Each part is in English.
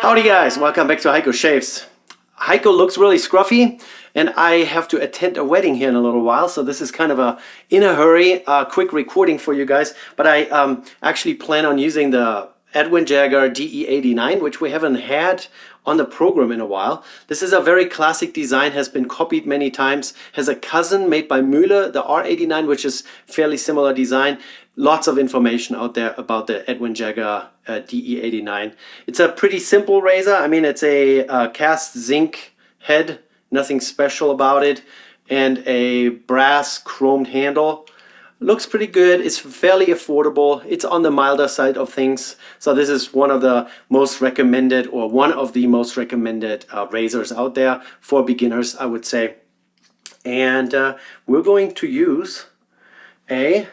Howdy guys, welcome back to Heiko Shaves. Heiko looks really scruffy and I have to attend a wedding here in a little while, so this is kind of a in a hurry, quick recording for you guys. But I actually plan on using the Edwin Jagger DE89, which we haven't had on the program in a while. This is a very classic design, has been copied many times, has a cousin made by Müller, the R89, which is fairly similar design. Lots of information out there about the Edwin Jagger DE89. It's a pretty simple razor. I mean, it's a cast zinc head, nothing special about it, and a brass chromed handle. Looks pretty good. It's fairly affordable. It's on the milder side of things. So this is one of the most recommended, or one of the most recommended razors out there for beginners, I would say. And we're going to use a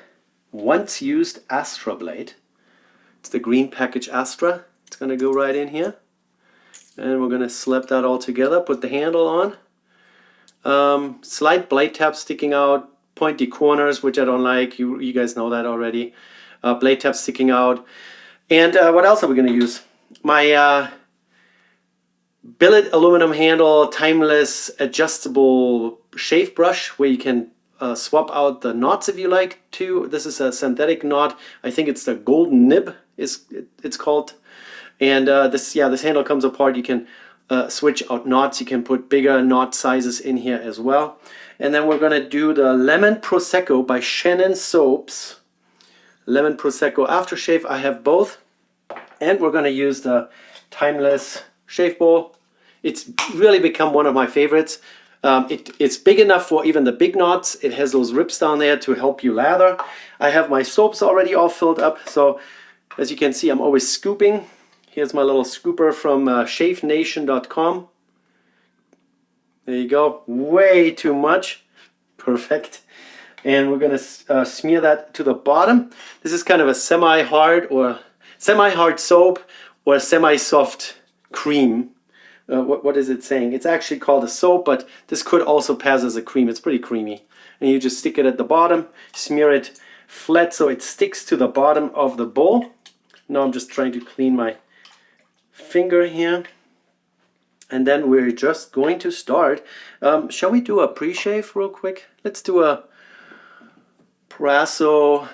once used Astra blade. It's the green package Astra. It's going to go right in here. And we're going to slap that all together, put the handle on. Slight blade tab sticking out, pointy corners, which I don't like. You guys know that already. Blade tab sticking out. And what else are we going to use? My billet aluminum handle, timeless, adjustable shave brush where you can swap out the knots if you like to. This is a synthetic knot. I think it's the golden nib it's called. And this handle comes apart. You can switch out knots. You can put bigger knot sizes in here as well. And then we're going to do the Lemon Prosecco by Shannon Soaps. Lemon Prosecco aftershave. I have both. And we're going to use the timeless shave bowl. It's really become one of my favorites. It's big enough for even the big knots. It has those rips down there to help you lather. I have my soaps already all filled up. So as you can see, I'm always scooping. Here's my little scooper from shavenation.com. There you go. Way too much. Perfect. And we're going to smear that to the bottom. This is kind of a semi-hard soap or semi-soft cream. What is it saying? It's actually called a soap, but this could also pass as a cream. It's pretty creamy. And you just stick it at the bottom, smear it flat so it sticks to the bottom of the bowl. Now I'm just trying to clean my finger here. And then we're just going to start. Shall we do a pre-shave real quick? Let's do a Prasso.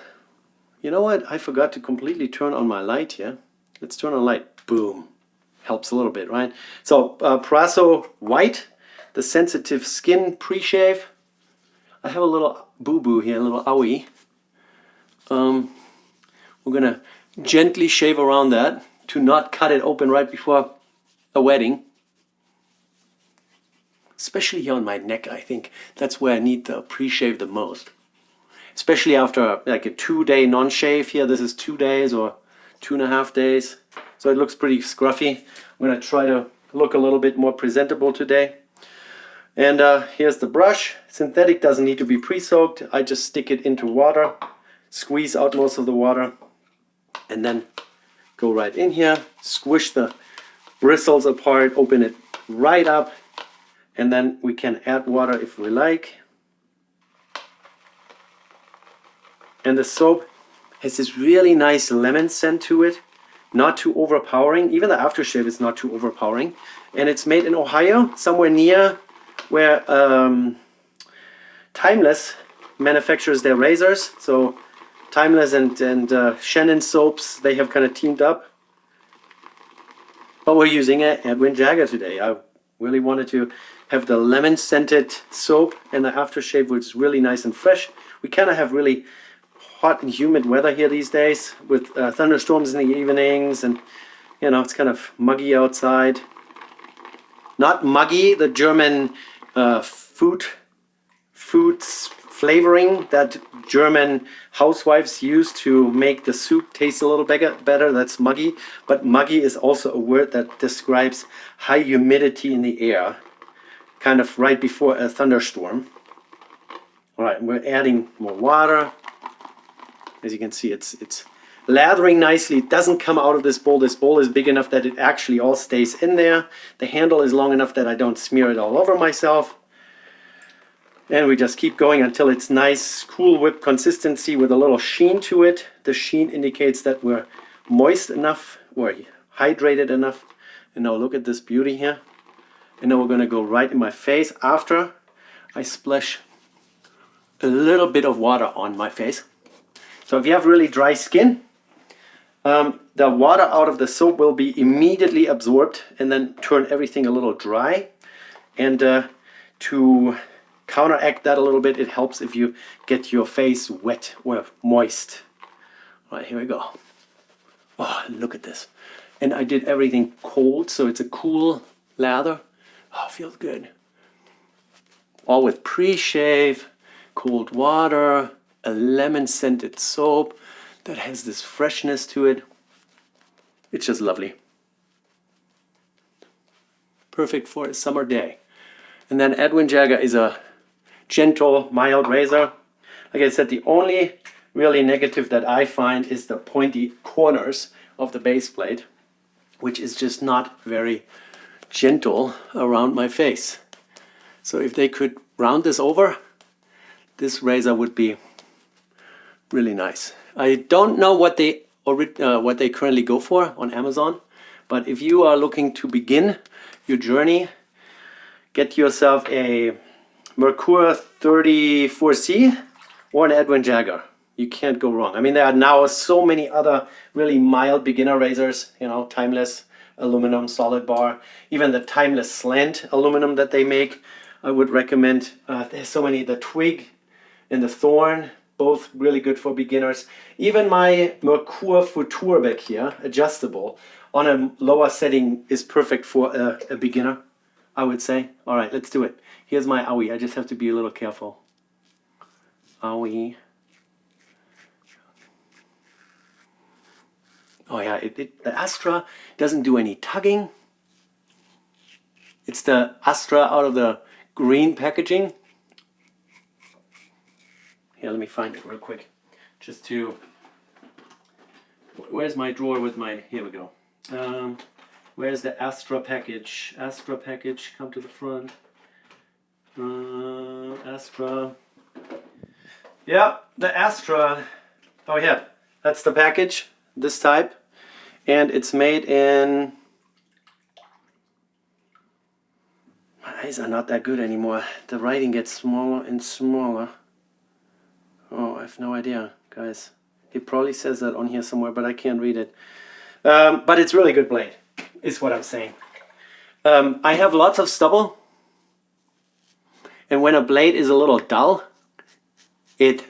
You know what? I forgot to completely turn on my light here. Let's turn on light. Boom. Helps a little bit, right? So Prasso White, the sensitive skin pre-shave. I have a little boo-boo here, a little owie. We're going to gently shave around that to not cut it open right before a wedding. Especially here on my neck, I think that's where I need the pre-shave the most. Especially after like a 2-day non-shave here. This is 2 days or 2.5 days. So it looks pretty scruffy. I'm going to try to look a little bit more presentable today. And here's the brush. Synthetic doesn't need to be pre-soaked. I just stick it into water, squeeze out most of the water, and then go right in here, squish the bristles apart, open it right up, and then we can add water if we like. And the soap has this really nice lemon scent to it. Not too overpowering. Even the aftershave is not too overpowering. And it's made in Ohio, somewhere near where Timeless manufactures their razors. So Timeless and Shannon Soaps, they have kind of teamed up. But we're using an Edwin Jagger today. I really wanted to have the lemon scented soap and the aftershave, which is really nice and fresh. We kind of have really hot and humid weather here these days with thunderstorms in the evenings, and you know, it's kind of muggy outside. Not muggy, the German foods flavoring that German housewives use to make the soup taste a little better. That's muggy. But muggy is also a word that describes high humidity in the air, kind of right before a thunderstorm. All right, we're adding more water. As you can see, it's lathering nicely. It doesn't come out of this bowl. This bowl is big enough that it actually all stays in there. The handle is long enough that I don't smear it all over myself. And we just keep going until it's nice, Cool Whip consistency with a little sheen to it. The sheen indicates that we're moist enough or hydrated enough. And now look at this beauty here. And now we're gonna go right in my face after I splash a little bit of water on my face. So if you have really dry skin, the water out of the soap will be immediately absorbed and then turn everything a little dry. And to counteract that a little bit, it helps if you get your face wet or moist. All right, here we go. Oh, look at this. And I did everything cold, so it's a cool lather. Oh, feels good. All with pre-shave, cold water, a lemon-scented soap that has this freshness to it. It's just lovely. Perfect for a summer day. And then Edwin Jagger is a gentle, mild razor. Like I said, the only really negative that I find is the pointy corners of the base plate, which is just not very gentle around my face. So if they could round this over, this razor would be really nice. I don't know what they currently go for on Amazon, but if you are looking to begin your journey, get yourself a Merkur 34C or an Edwin Jagger. You can't go wrong. I mean, there are now so many other really mild beginner razors, you know, timeless aluminum solid bar, even the timeless slant aluminum that they make, I would recommend. There's so many, the twig and the thorn, both really good for beginners. Even my Merkur Futur back here, adjustable, on a lower setting is perfect for a beginner, I would say. All right, let's do it. Here's my owie. I just have to be a little careful. Owie. Oh yeah, the Astra doesn't do any tugging. It's the Astra out of the green packaging. Here, let me find it real quick. Just to... Where's my drawer with my... Here we go. Where's the Astra package? Astra package, come to the front. Astra. Yeah, the Astra. Oh yeah, that's the package, this type. And it's made in... My eyes are not that good anymore. The writing gets smaller and smaller. Oh, I have no idea, guys. It probably says that on here somewhere, but I can't read it. But it's really good blade, is what I'm saying. I have lots of stubble. And when a blade is a little dull, it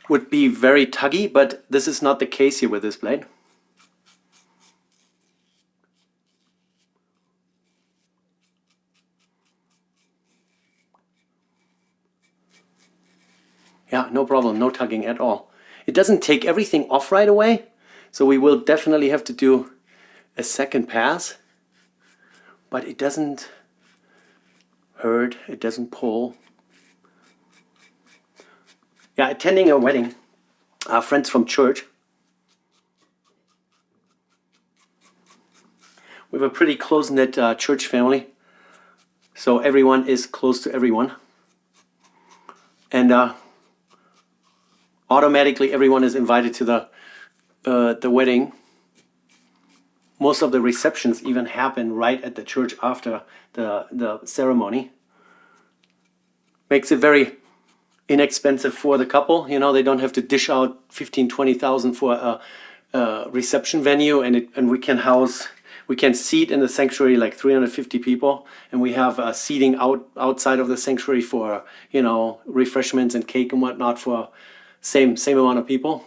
would be very tuggy, but this is not the case here with this blade. Yeah, no problem, no tugging at all. It doesn't take everything off right away, so we will definitely have to do a second pass, but it doesn't hurt, it doesn't pull. Yeah, attending a wedding, friends from church. We have a pretty close-knit church family, so everyone is close to everyone. And automatically everyone is invited to the wedding. Most of the receptions even happen right at the church after the ceremony. Makes it very inexpensive for the couple. You know, they don't have to dish out 15,000-20,000 for a reception venue, and we can seat in the sanctuary like 350 people, and we have seating outside of the sanctuary for, you know, refreshments and cake and whatnot for same amount of people.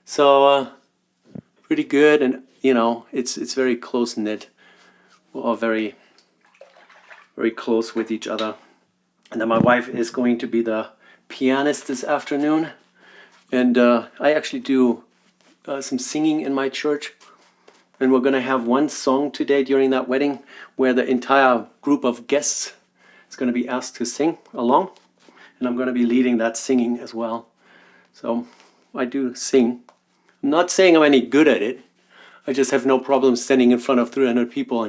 So pretty good, and you know, it's very close knit. We're all very close with each other. And then my wife is going to be the pianist this afternoon, and I actually do some singing in my church. And we're going to have one song today during that wedding where the entire group of guests is going to be asked to sing along. And I'm going to be leading that singing as well. So I do sing. I'm not saying I'm any good at it. I just have no problem standing in front of 300 people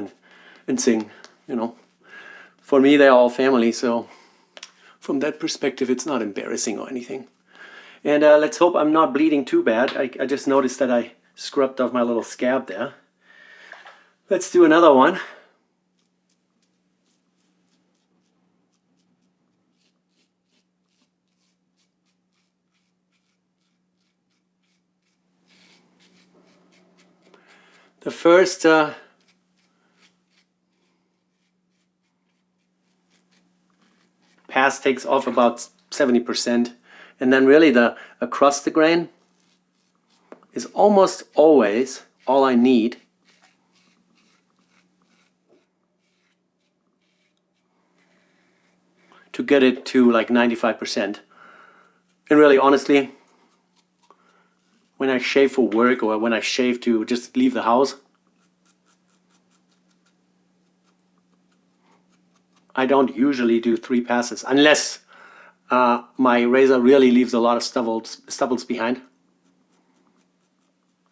and sing, you know. For me, they're all family, so from that perspective, it's not embarrassing or anything. And let's hope I'm not bleeding too bad. I just noticed that I scrubbed off my little scab there. Let's do another one. The first pass takes off about 70%, and then really the across the grain is almost always all I need to get it to like 95%. And really, honestly, when I shave for work or when I shave to just leave the house, I don't usually do 3 passes unless my razor really leaves a lot of stubbles behind.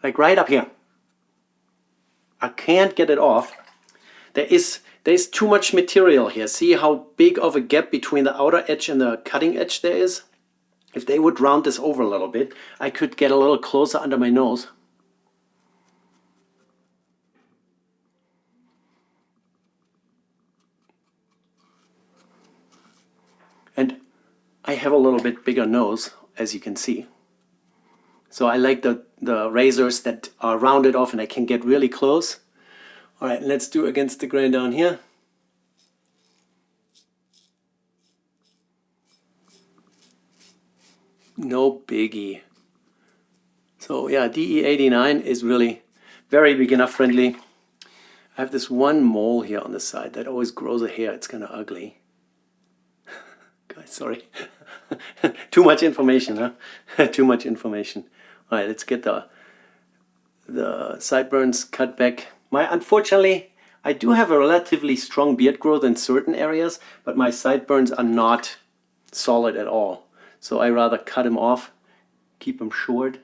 Like right up here. I can't get it off. There's too much material here. See how big of a gap between the outer edge and the cutting edge there is? If they would round this over a little bit, I could get a little closer under my nose. And I have a little bit bigger nose, as you can see. So I like the razors that are rounded off and I can get really close. All right, let's do against the grain down here. No biggie. So yeah, DE89 is really very beginner friendly. I have this one mole here on the side that always grows a hair. It's kind of ugly. Guys, sorry. Too much information, huh? Too much information. All right, let's get the sideburns cut back. Unfortunately, I do have a relatively strong beard growth in certain areas, but my sideburns are not solid at all. So I rather cut them off, keep them short,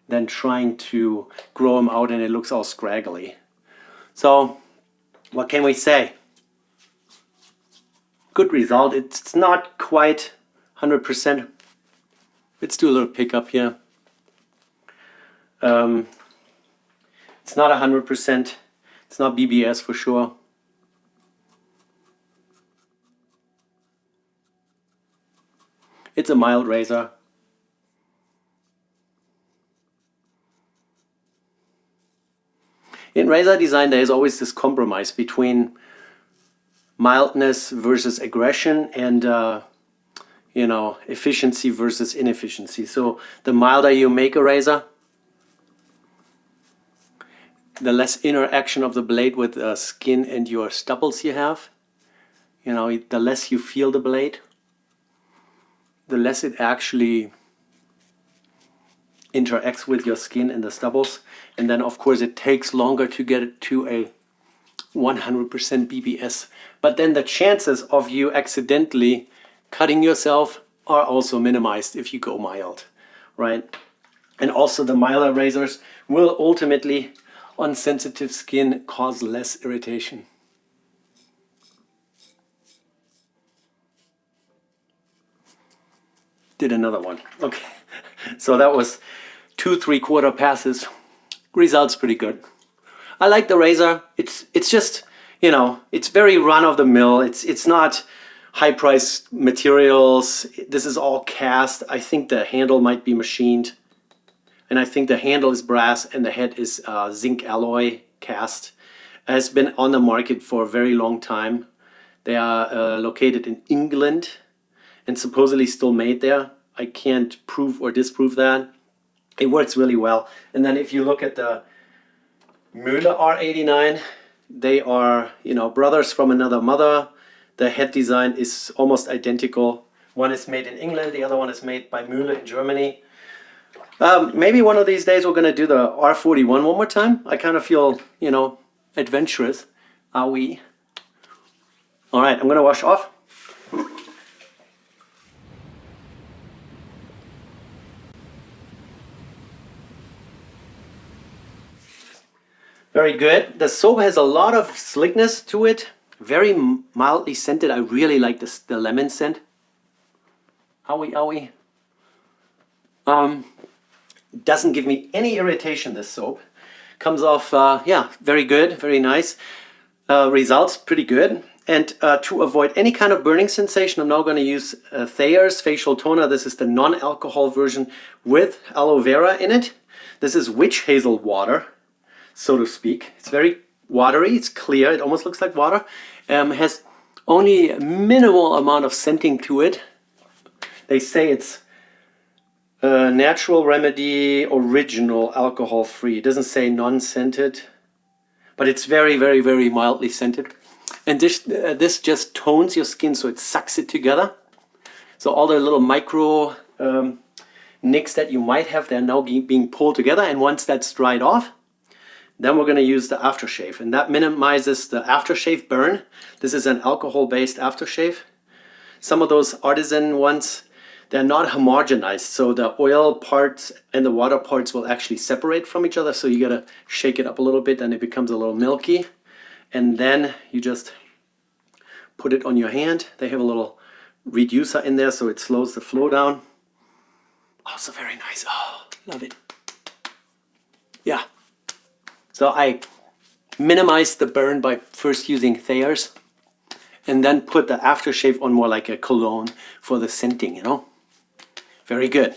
than trying to grow them out and it looks all scraggly. So, what can we say? Good result. It's not quite 100%. Let's do a little pickup here. It's not 100%. It's not BBS for sure. It's a mild razor. In razor design, there is always this compromise between mildness versus aggression and efficiency versus inefficiency. So the milder you make a razor, the less interaction of the blade with the skin and your stubbles you have. The less you feel the blade, the less it actually interacts with your skin and the stubbles. And then of course it takes longer to get it to a 100% BBS. But then the chances of you accidentally cutting yourself are also minimized if you go mild, right? And also the milder razors will ultimately, on sensitive skin, cause less irritation. Did another one. Okay, so that was 2 3/4 passes. Results pretty good. I like the razor. It's just, it's very run-of-the-mill. It's not high-priced materials. This is all cast. I think the handle might be machined. And I think the handle is brass and the head is zinc alloy cast. It has been on the market for a very long time. They are located in England and supposedly still made there. I can't prove or disprove that. It works really well. And then if you look at the Müller R89, they are, brothers from another mother. The head design is almost identical. One is made in England, the other one is made by Müller in Germany. Maybe one of these days we're going to do the R41 one more time. I kind of feel, adventurous. Are we? All right, I'm going to wash off. Very good. The soap has a lot of slickness to it. Very mildly scented. I really like the lemon scent. Owie, owie. Doesn't give me any irritation, this soap. Comes off, yeah, very good, very nice. Results pretty good. And to avoid any kind of burning sensation, I'm now going to use Thayer's Facial Toner. This is the non-alcohol version with aloe vera in it. This is witch hazel water, so to speak. It's very watery, it's clear, it almost looks like water. Has only a minimal amount of scenting to it. They say it's natural remedy, original, alcohol-free. It doesn't say non-scented, but it's very, very, very mildly scented. And this just tones your skin, so it sucks it together. So all the little micro nicks that you might have, they're now being pulled together. And once that's dried off, then we're going to use the aftershave. And that minimizes the aftershave burn. This is an alcohol-based aftershave. Some of those artisan ones, they're not homogenized. So the oil parts and the water parts will actually separate from each other. So you got to shake it up a little bit and it becomes a little milky. And then you just put it on your hand. They have a little reducer in there so it slows the flow down. Also very nice. Oh, love it. Yeah. So I minimized the burn by first using Thayer's and then put the aftershave on more like a cologne for the scenting, you know. Very good.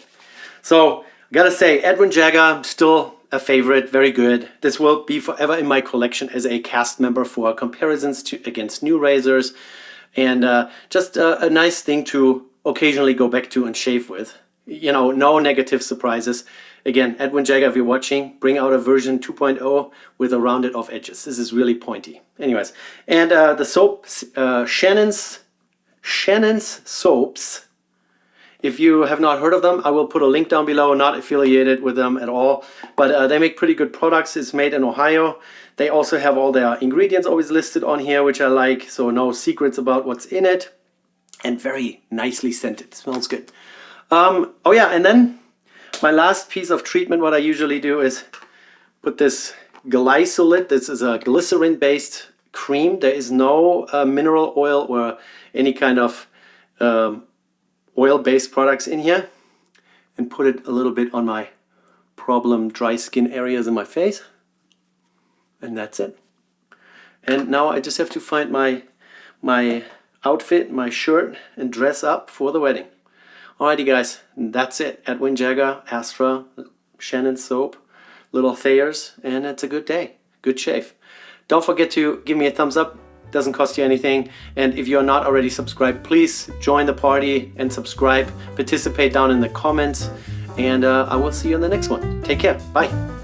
So I gotta say, Edwin Jagger, still a favorite, very good. This will be forever in my collection as a cast member for comparisons against new razors, and just a nice thing to occasionally go back to and shave with. You know, no negative surprises. Again, Edwin Jagger, if you're watching, bring out a version 2.0 with a rounded off edges. This is really pointy. Anyways, and the soap, Shannon's Soaps. If you have not heard of them, I will put a link down below. Not affiliated with them at all, but they make pretty good products. It's made in Ohio. They also have all their ingredients always listed on here, which I like. So no secrets about what's in it, and very nicely scented. Smells good. Oh yeah, and then my last piece of treatment, what I usually do is put this glycolate. This is a glycerin-based cream. There is no mineral oil or any kind of oil-based products in here, and put it a little bit on my problem dry skin areas in my face, and that's it. And now I just have to find my outfit, my shirt, and dress up for the wedding. Alrighty guys, that's it. Edwin Jagger, Astra, Shannon Soap, little Thayer's, and it's a good day. Good shave. Don't forget to give me a thumbs up. Doesn't cost you anything. And if you're not already subscribed, please join the party and subscribe. Participate down in the comments. And I will see you in the next one. Take care. Bye.